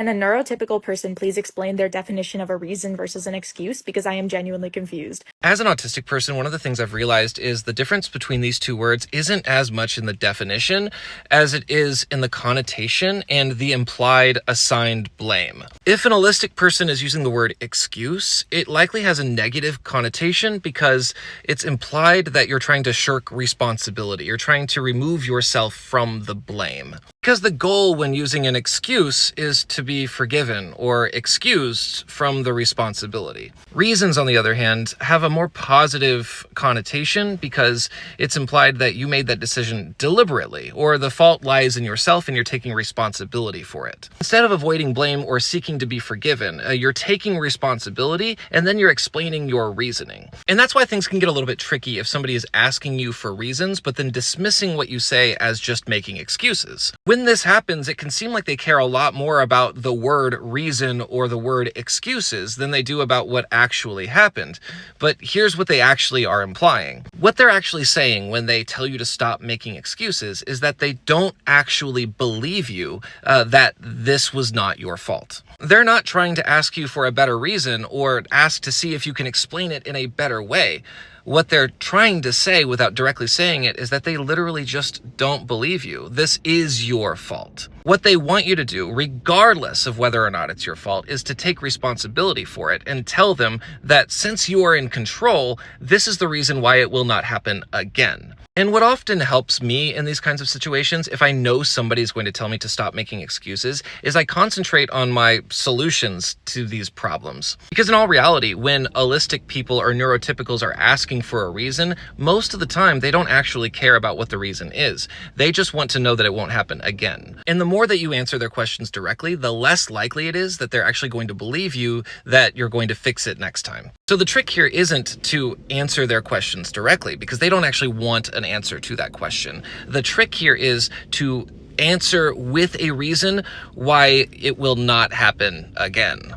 Can a neurotypical person please explain their definition of a reason versus an excuse? Because I am genuinely confused. As an autistic person, one of the things I've realized is the difference between these two words isn't as much in the definition as it is in the connotation and the implied assigned blame. If an allistic person is using the word excuse, it likely has a negative connotation because it's implied that you're trying to shirk responsibility. You're trying to remove yourself from the blame. Because the goal when using an excuse is to be forgiven or excused from the responsibility. Reasons, on the other hand, have a more positive connotation because it's implied that you made that decision deliberately, or the fault lies in yourself and you're taking responsibility for it. Instead of avoiding blame or seeking to be forgiven, you're taking responsibility and then you're explaining your reasoning. And that's why things can get a little bit tricky if somebody is asking you for reasons, but then dismissing what you say as just making excuses. When this happens, it can seem like they care a lot more about the word reason or the word excuses than they do about what actually happened. But here's what they actually are implying. What they're actually saying when they tell you to stop making excuses is that they don't actually believe you that this was not your fault. They're not trying to ask you for a better reason or ask to see if you can explain it in a better way. What they're trying to say without directly saying it is that they literally just don't believe you. This is your fault. What they want you to do, regardless of whether or not it's your fault, is to take responsibility for it and tell them that since you are in control, this is the reason why it will not happen again. And what often helps me in these kinds of situations, if I know somebody's going to tell me to stop making excuses, is I concentrate on my solutions to these problems. Because in all reality, when allistic people or neurotypicals are asking for a reason, most of the time they don't actually care about what the reason is. They just want to know that it won't happen again. And the more that you answer their questions directly, the less likely it is that they're actually going to believe you that you're going to fix it next time. So the trick here isn't to answer their questions directly, because they don't actually want an answer to that question. The trick here is to answer with a reason why it will not happen again.